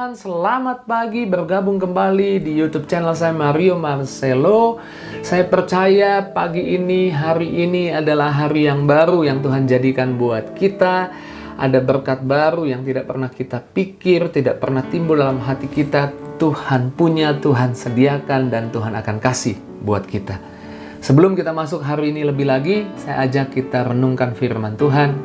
Tuhan, selamat pagi, bergabung kembali di YouTube channel saya Mario Marcelo. Saya percaya pagi ini, hari ini adalah hari yang baru yang Tuhan jadikan buat kita. Ada berkat baru yang tidak pernah kita pikir, tidak pernah timbul dalam hati kita. Tuhan punya, Tuhan sediakan, dan Tuhan akan kasih buat kita. Sebelum kita masuk hari ini lebih lagi, saya ajak kita renungkan firman Tuhan.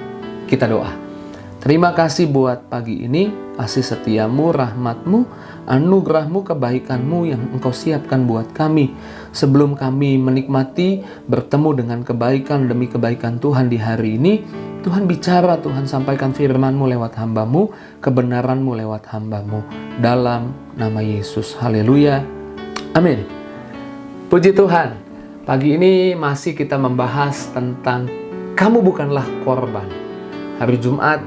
Kita doa. Terima kasih buat pagi ini, kasih setiamu, rahmatmu, anugerahmu, kebaikanmu yang engkau siapkan buat kami. Sebelum kami menikmati, bertemu dengan kebaikan demi kebaikan Tuhan di hari ini, Tuhan bicara, Tuhan sampaikan firman-Mu lewat hamba-Mu, kebenaran-Mu lewat hamba-Mu. Dalam nama Yesus, haleluya, amin. Puji Tuhan, pagi ini masih kita membahas tentang kamu bukanlah korban. Hari Jumat,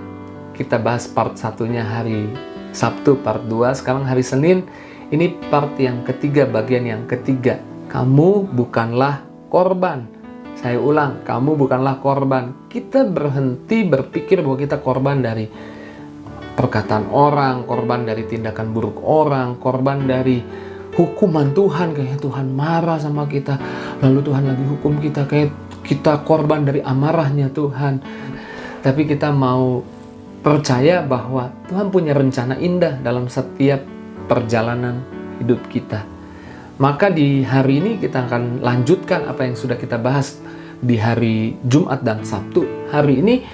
kita bahas part satunya, hari Sabtu part 2, sekarang hari Senin, ini part yang ketiga, bagian yang ketiga. Kamu bukanlah korban. Saya ulang, kamu bukanlah korban. Kita berhenti berpikir bahwa kita korban dari perkataan orang, korban dari tindakan buruk orang, korban dari hukuman Tuhan, kayak Tuhan marah sama kita, lalu Tuhan lagi hukum kita, kayak kita korban dari amarahnya Tuhan. Tapi kita mau percaya bahwa Tuhan punya rencana indah dalam setiap perjalanan hidup kita. Maka di hari ini kita akan lanjutkan apa yang sudah kita bahas di hari Jumat dan Sabtu. Hari ini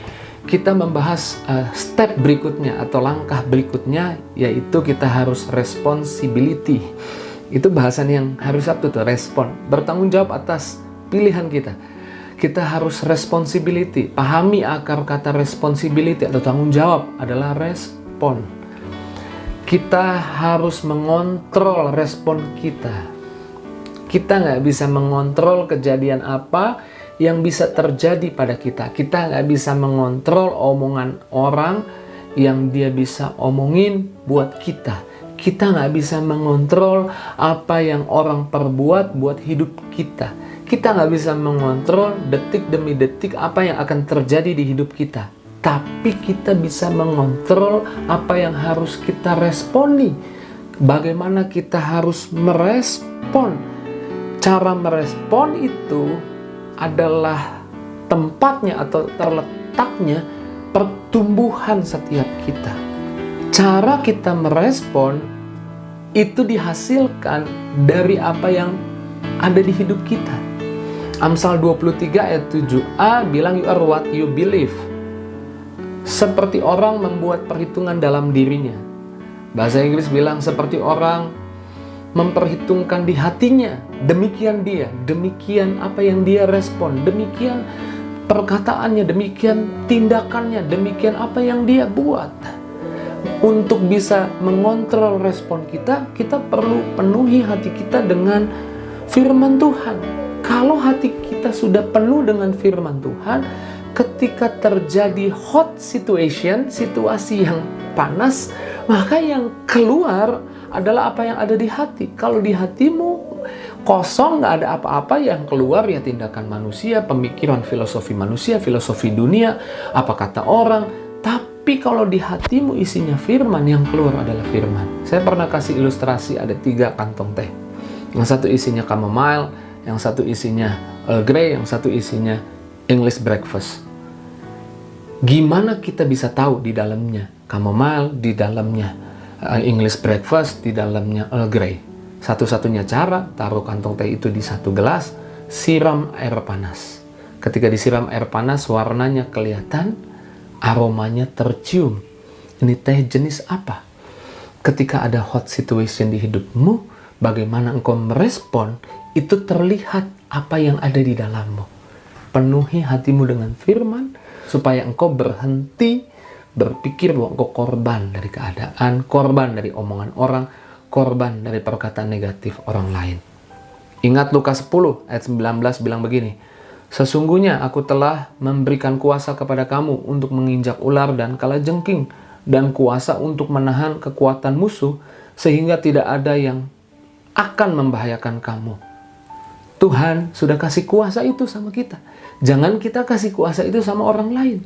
kita membahas step berikutnya atau langkah berikutnya, yaitu kita harus responsibility. Itu bahasan yang hari Sabtu tuh, respon. Bertanggung jawab atas pilihan kita. Kita harus responsibility. Pahami akar kata responsibility atau tanggung jawab adalah respon. Kita harus mengontrol respon kita. Kita nggak bisa mengontrol kejadian apa yang bisa terjadi pada kita. Kita nggak bisa mengontrol omongan orang yang dia bisa omongin buat kita. Kita nggak bisa mengontrol apa yang orang perbuat buat hidup kita. Kita nggak bisa mengontrol detik demi detik apa yang akan terjadi di hidup kita. Tapi kita bisa mengontrol apa yang harus kita responi. Bagaimana kita harus merespon. Cara merespon itu adalah tempatnya atau terletaknya pertumbuhan setiap kita. Cara kita merespon itu dihasilkan dari apa yang ada di hidup kita. Amsal 23 ayat 7a bilang, you are what you believe. Seperti orang membuat perhitungan dalam dirinya. Bahasa Inggris bilang seperti orang memperhitungkan di hatinya. Demikian dia, demikian apa yang dia respon, demikian perkataannya, demikian tindakannya, demikian apa yang dia buat. Untuk bisa mengontrol respon kita, kita perlu penuhi hati kita dengan firman Tuhan. Kalau hati kita sudah penuh dengan firman Tuhan, ketika terjadi hot situation, situasi yang panas, maka yang keluar adalah apa yang ada di hati. Kalau di hatimu kosong, nggak ada apa-apa, yang keluar ya tindakan manusia, pemikiran filosofi manusia, filosofi dunia, apa kata orang. Tapi kalau di hatimu isinya firman, yang keluar adalah firman. Saya pernah kasih ilustrasi, ada 3 kantong teh. Yang satu isinya chamomile, yang satu isinya Earl Grey, yang satu isinya English breakfast. Gimana kita bisa tahu di dalamnya chamomile, di dalamnya English breakfast, di dalamnya Earl Grey? Satu-satunya cara, taruh kantong teh itu di satu gelas, siram air panas. Ketika disiram air panas, warnanya kelihatan, aromanya tercium. Ini teh jenis apa? Ketika ada hot situation di hidupmu, bagaimana engkau merespon, itu terlihat apa yang ada di dalammu. Penuhi hatimu dengan firman, supaya engkau berhenti berpikir bahwa engkau korban dari keadaan, korban dari omongan orang, korban dari perkataan negatif orang lain. Ingat Lukas 10 ayat 19 bilang begini, sesungguhnya aku telah memberikan kuasa kepada kamu untuk menginjak ular dan kalajengking, dan kuasa untuk menahan kekuatan musuh, sehingga tidak ada yang akan membahayakan kamu. Tuhan sudah kasih kuasa itu sama kita. Jangan kita kasih kuasa itu sama orang lain.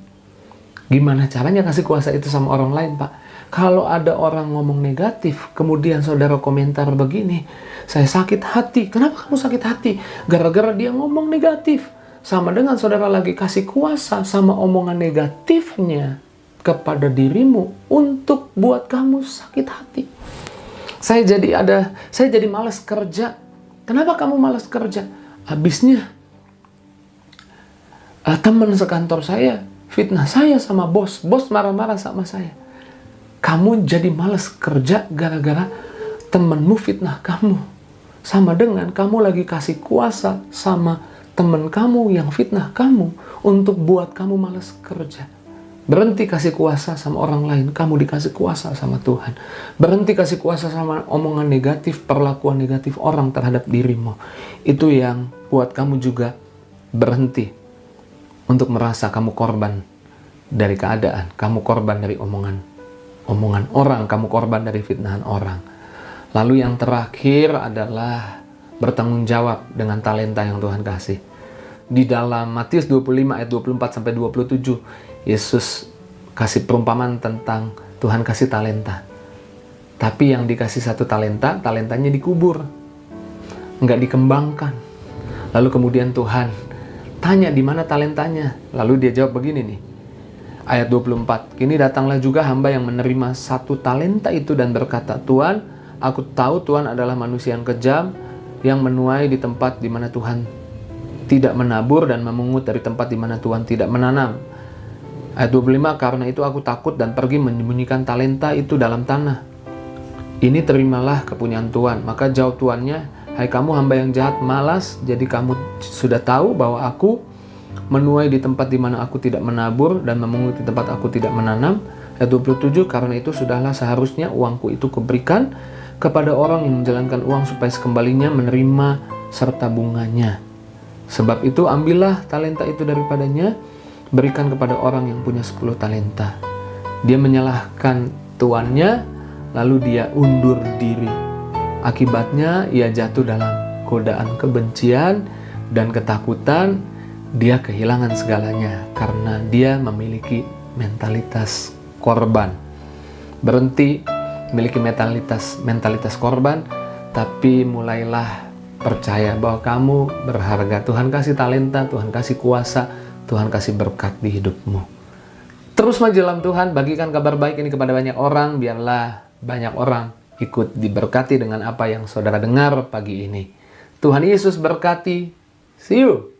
Gimana caranya kasih kuasa itu sama orang lain, Pak? Kalau ada orang ngomong negatif, kemudian saudara komentar begini, saya sakit hati. Kenapa kamu sakit hati? Gara-gara dia ngomong negatif. Sama dengan saudara lagi kasih kuasa sama omongan negatifnya kepada dirimu untuk buat kamu sakit hati. Saya jadi malas kerja. Kenapa kamu malas kerja? Habisnya teman sekantor saya fitnah saya sama bos marah-marah sama saya. Kamu jadi malas kerja gara-gara temenmu fitnah kamu. Sama dengan kamu lagi kasih kuasa sama temen kamu yang fitnah kamu untuk buat kamu malas kerja. Berhenti kasih kuasa sama orang lain, kamu dikasih kuasa sama Tuhan. Berhenti kasih kuasa sama omongan negatif, perlakuan negatif orang terhadap dirimu. Itu yang buat kamu juga berhenti untuk merasa kamu korban dari keadaan, kamu korban dari omongan orang, kamu korban dari fitnahan orang. Lalu yang terakhir adalah bertanggung jawab dengan talenta yang Tuhan kasih. Di dalam Matius 25 ayat 24 sampai 27, Yesus kasih perumpamaan tentang Tuhan kasih talenta. Tapi yang dikasih 1 talenta, talentanya dikubur, nggak dikembangkan. Lalu kemudian Tuhan tanya di mana talentanya. Lalu dia jawab begini nih. Ayat 24, kini datanglah juga hamba yang menerima 1 talenta itu dan berkata, Tuhan, aku tahu Tuhan adalah manusia yang kejam, yang menuai di tempat di mana Tuhan tidak menabur dan memungut dari tempat di mana Tuhan tidak menanam. Ayat 25, karena itu aku takut dan pergi menyembunyikan talenta itu dalam tanah. Ini terimalah kepunyaan Tuhan. Maka jawab tuannya, hai kamu hamba yang jahat, malas, jadi kamu sudah tahu bahwa aku menuai di tempat di mana aku tidak menabur dan memungut di tempat aku tidak menanam. Ayat 27, karena itu sudahlah seharusnya uangku itu kuberikan kepada orang yang menjalankan uang supaya sekembalinya menerima serta bunganya. Sebab itu ambillah talenta itu daripadanya, berikan kepada orang yang punya 10 talenta. Dia menyalahkan tuannya, lalu dia undur diri. Akibatnya ia jatuh dalam godaan kebencian dan ketakutan. Dia kehilangan segalanya karena dia memiliki mentalitas korban. Berhenti memiliki mentalitas korban, tapi mulailah percaya bahwa kamu berharga. Tuhan kasih talenta, Tuhan kasih kuasa, Tuhan kasih berkat di hidupmu. Terus maju dalam Tuhan, bagikan kabar baik ini kepada banyak orang, biarlah banyak orang ikut diberkati dengan apa yang saudara dengar pagi ini. Tuhan Yesus berkati. See you.